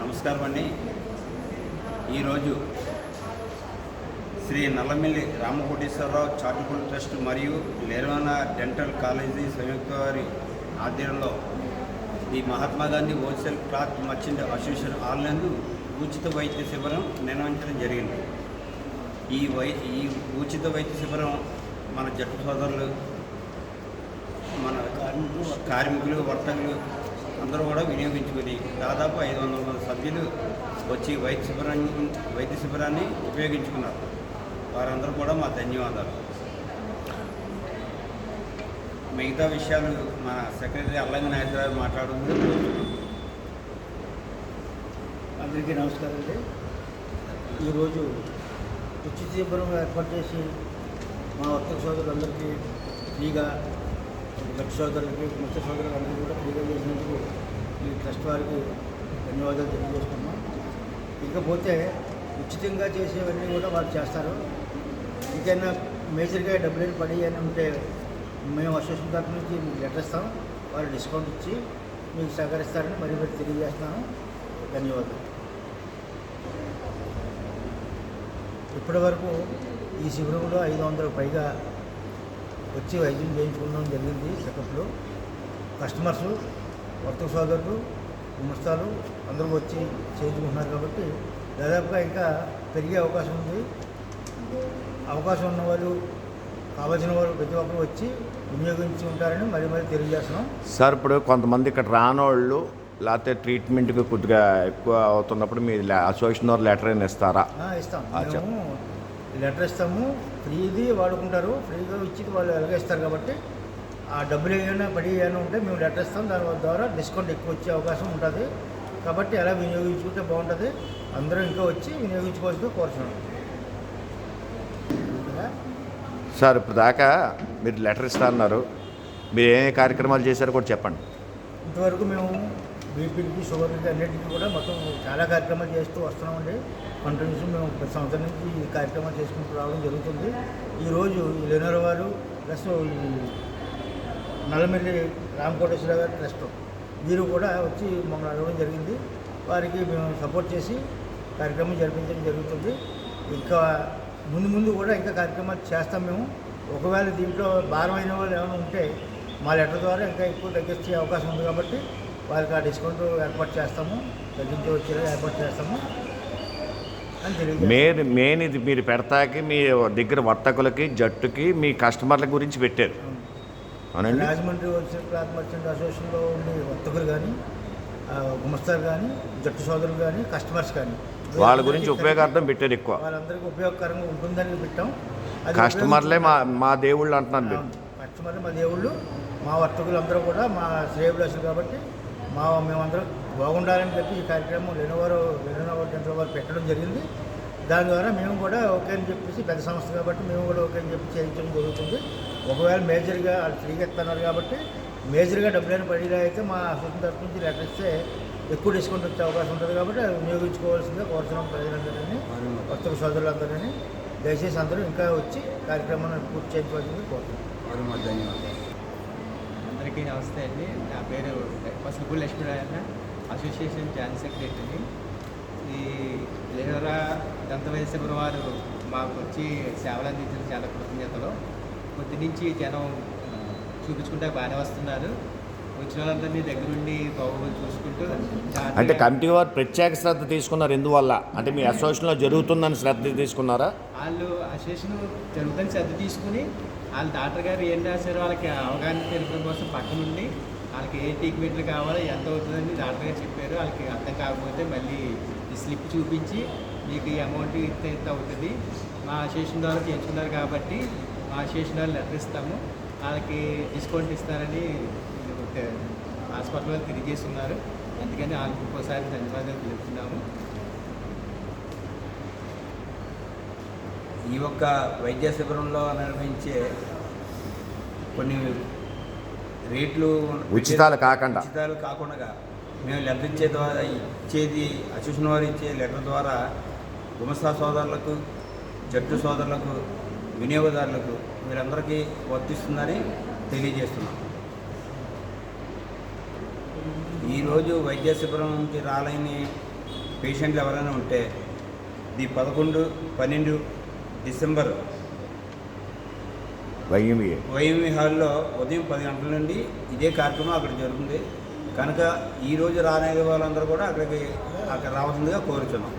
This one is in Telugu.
నమస్కారం అండి. ఈరోజు శ్రీ నల్లమిల్లి రామకోటేశ్వరరావు చారిటబుల్ ట్రస్ట్ మరియు నిర్వాణ డెంటల్ కాలేజీ సంయుక్త వారి ఆధ్వర్యంలో ఈ Mahatma Gandhi wholesale cloth merchant association hall ఉచిత వైద్య శిబిరం నిర్వహించడం జరిగింది. ఈ ఉచిత వైద్య శిబిరం మన జట్టు సోదరులు, మన కార్మికులు, వర్తకులు అందరూ కూడా వినియోగించుకుని దాదాపు 500 మంది సభ్యులు వచ్చి వైద్య శిబిరాన్ని ఉపయోగించుకున్నారు. వారందరూ కూడా మా ధన్యవాదాలు. మిగతా విషయాలు మన సెక్రటరీ అల్లంగి నాయక్ గారు మాట్లాడుతూ. అందరికీ నమస్కారం అండి. ఈరోజు ఉచిత శిబిరం ఏర్పాటు చేసి మా వర్తక సోదరులందరికీ ఫ్రీగా, గట్టి సోదరులకి, ముఖ్య సోదరులందరికీ కూడా ఫ్రీగా చేసినందుకు ఈ ట్రస్ట్ వారికి ధన్యవాదాలు తెలియజేసుకున్నాం. ఇకపోతే ఉచితంగా చేసేవన్నీ కూడా వాళ్ళు చేస్తారు. ఇంకైనా మేజర్గా డబ్బులు పడి అని ఉంటే మేము అసోసియేషన్ తరఫు నుంచి మీకు లెటర్ ఇస్తాం, వాళ్ళు డిస్కౌంట్ ఇచ్చి మీకు సహకరిస్తారని మరి తెలియజేస్తున్నాను. ధన్యవాదాలు. ఇప్పటి వరకు ఈ శిబిరంలో 500 పైగా వచ్చి వైద్యం చేయించుకోవడం జరిగింది. చెకప్లు కస్టమర్సు, వర్తక సోదరులు, గుమస్తాలు అందరూ వచ్చి చేయించుకుంటున్నారు. కాబట్టి దాదాపుగా ఇంకా పెరిగే అవకాశం ఉంది. అవకాశం ఉన్నవాళ్ళు, కావాల్సిన వాళ్ళు ప్రతి ఒక్కరు వచ్చి వినియోగించుకుంటారని మరి తెలియజేస్తున్నాం. సార్, ఇప్పుడు కొంతమంది ఇక్కడ రానోళ్ళు లేకపోతే ట్రీట్మెంట్కి కొద్దిగా ఎక్కువ అవుతున్నప్పుడు మీరు అసోసియేషన్ వారు లెటర్ అయినా ఇస్తారా? ఇస్తాం. మేము లెటర్ ఇస్తాము, ఫ్రీది వాడుకుంటారు. ఫ్రీగా ఇచ్చి వాళ్ళు ఎలాగేస్తారు. కాబట్టి ఆ డబ్బులు ఏమైనా పడి ఏమైనా ఉంటే మేము లెటర్ ఇస్తాం. దాని ద్వారా డిస్కౌంట్ ఎక్కువ వచ్చే అవకాశం ఉంటుంది. కాబట్టి ఎలా వినియోగించుకుంటే బాగుంటుంది. అందరూ ఇంకా వచ్చి వినియోగించుకోవాల్సిందిగా కోరుతున్నాం. సార్, ఇప్పుడు దాకా మీరు లెటర్ ఇస్తా అన్నారు. మీరు ఏ కార్యక్రమాలు చేశారో కూడా చెప్పండి. ఇంతవరకు మేము బీపీకి, షుగర్కి అన్నింటికి కూడా మొత్తం చాలా కార్యక్రమాలు చేస్తూ వస్తున్నామండి. కంటిన్యూస్ మేము ప్రతి సంవత్సరం నుంచి ఈ కార్యక్రమాలు చేసుకుంటూ రావడం జరుగుతుంది. ఈరోజు ఈ లెనోరో వారు ప్లస్ నల్లమిల్లి రామకోటేశ్వర గారి ట్రస్ట్ వీరు కూడా వచ్చి మమ్మల్ని అడగడం జరిగింది. వారికి మేము సపోర్ట్ చేసి కార్యక్రమం జరిపించడం జరుగుతుంది. ఇంకా ముందు కూడా ఇంకా కార్యక్రమాలు చేస్తాం మేము. ఒకవేళ దీంట్లో భారమైన వాళ్ళు ఏమైనా ఉంటే మా లెటర్ ద్వారా ఇంకా ఎక్కువ తగ్గించే అవకాశం ఉంది. కాబట్టి వారికి ఆ డిస్కౌంట్ ఏర్పాటు చేస్తాము, తగ్గించి వచ్చేలా ఏర్పాటు చేస్తాము అని తెలియదు. మెయిన్ ఇది మీరు పెడతాకి మీ దగ్గర వర్తకులకి, జట్టుకి, మీ కస్టమర్ల గురించి పెట్టారు. అవునండి. రాజమండ్రి హోల్సేల్ క్లాత్ మర్చెంట్ అసోసియేషన్లో ఉండే వర్తకులు కానీ, గుమస్తాలు కానీ, జట్టు సోదరులు కానీ, కస్టమర్స్ కానీ వాళ్ళ గురించి ఉపయోగార్థం పెట్టారు. ఎక్కువ వాళ్ళందరికీ ఉపయోగకరంగా ఉంటుందని పెట్టాం. కస్టమర్లే మా దేవుళ్ళు అంటున్నాను మీరు. కస్టమర్లే మా దేవుళ్ళు, మా వర్తకులు అందరూ కూడా మా శ్రేయభిలాషులు. కాబట్టి మేమందరం బాగుండాలని చెప్పి ఈ కార్యక్రమం లెనోరో డెంటల్ వారు పెట్టడం జరిగింది. దాని ద్వారా మేము కూడా ఓకే అని చెప్పేసి, పెద్ద సంస్థ కాబట్టి మేము కూడా ఓకే అని చెప్పి చేయించడం జరుగుతుంది. ఒకవేళ మేజర్గా వాళ్ళు ఫ్రీగా ఇస్తున్నారు కాబట్టి మేజర్గా డబ్బులైన పడిగా అయితే మా అసోసియేషన్ తరఫు నుంచి లెటర్ ఇస్తే ఎక్కువ డిస్కౌంట్ వచ్చే అవకాశం ఉంటుంది. కాబట్టి అవి వినియోగించుకోవాల్సిందిగా కోరుతున్నాం ప్రజలందరినీ, వర్తక సోదరులందరినీ. దయచేసి అందరూ ఇంకా వచ్చి కార్యక్రమాన్ని పూర్తి చేయవలసింది కోరుతున్నాం. ధన్యవాదాలు. అందరికీ నమస్తే అండి. నా పేరు పసుపు లక్ష్మీనారాయణ, అసోసియేషన్ జాయింట్ సెక్రటరీని. ఈ లెనోరో దంత వైద్య శిబిరం వారు మాకు వచ్చి సేవలు అందించిన చాలా కృతజ్ఞతలు. కొద్ది నుంచి జనం చూపించుకుంటే బాగానే వస్తున్నారు. వచ్చిన వాళ్ళందరినీ దగ్గరుండి బాగోగులు చూసుకుంటూ. అంటే కమిటీ వారు ప్రత్యేక శ్రద్ధ తీసుకున్నారు. ఎందువల్ల అంటే మీ అసోసియేషన్లో జరుగుతుందని శ్రద్ధ తీసుకున్నారా? వాళ్ళు అసోసియేషన్ జరుగుతుందని శ్రద్ధ తీసుకుని వాళ్ళ డాక్టర్ గారు ఏం రాశారో వాళ్ళకి అవగాహన తెలుపడం కోసం పక్కనుండి వాళ్ళకి ఏ ట్రీట్మెంట్లు కావాలో ఎంత అవుతుందని డాక్టర్ గారు చెప్పారు. వాళ్ళకి అర్థం కాకపోతే మళ్ళీ ఈ స్లిప్ చూపించి మీకు ఈ అమౌంట్ ఇంత అవుతుంది, మా అసోసియేషన్ ద్వారా చేయించుకున్నారు కాబట్టి మా అసోసియేషన్ ద్వారా లెటర్ ఇస్తాము, వాళ్ళకి డిస్కౌంట్ ఇస్తారని హాస్పిటల్ వాళ్ళు తెలియజేస్తున్నారు. అందుకని వాళ్ళకి ఇంకోసారి ధన్యవాదాలు తెలుపుతున్నాము. ఈ యొక్క వైద్య శిబిరంలో నిర్వహించే కొన్ని రేట్లు ఉచితాలు కాకుండా మేము లెటర్ ఇచ్చేది అసోసియేషన్ వారు ఇచ్చే లెటర్ ద్వారా గుమస్తా సోదరులకు, జట్టు సోదరులకు, వినియోగదారులకు వీరందరికీ వర్తిస్తుందని తెలియజేస్తున్నాం. ఈరోజు వైద్య శిబిరంకి రాలేని పేషెంట్లు ఎవరైనా ఉంటే ది 11-12 డిసెంబర్ వైఎంఈ హాల్లో ఉదయం 10 గంటల నుండి ఇదే కార్యక్రమం అక్కడ జరుగుతుంది కనుక ఈరోజు రానే వాళ్ళందరూ కూడా అక్కడ రావాల్సిందిగా కోరుచున్నాం.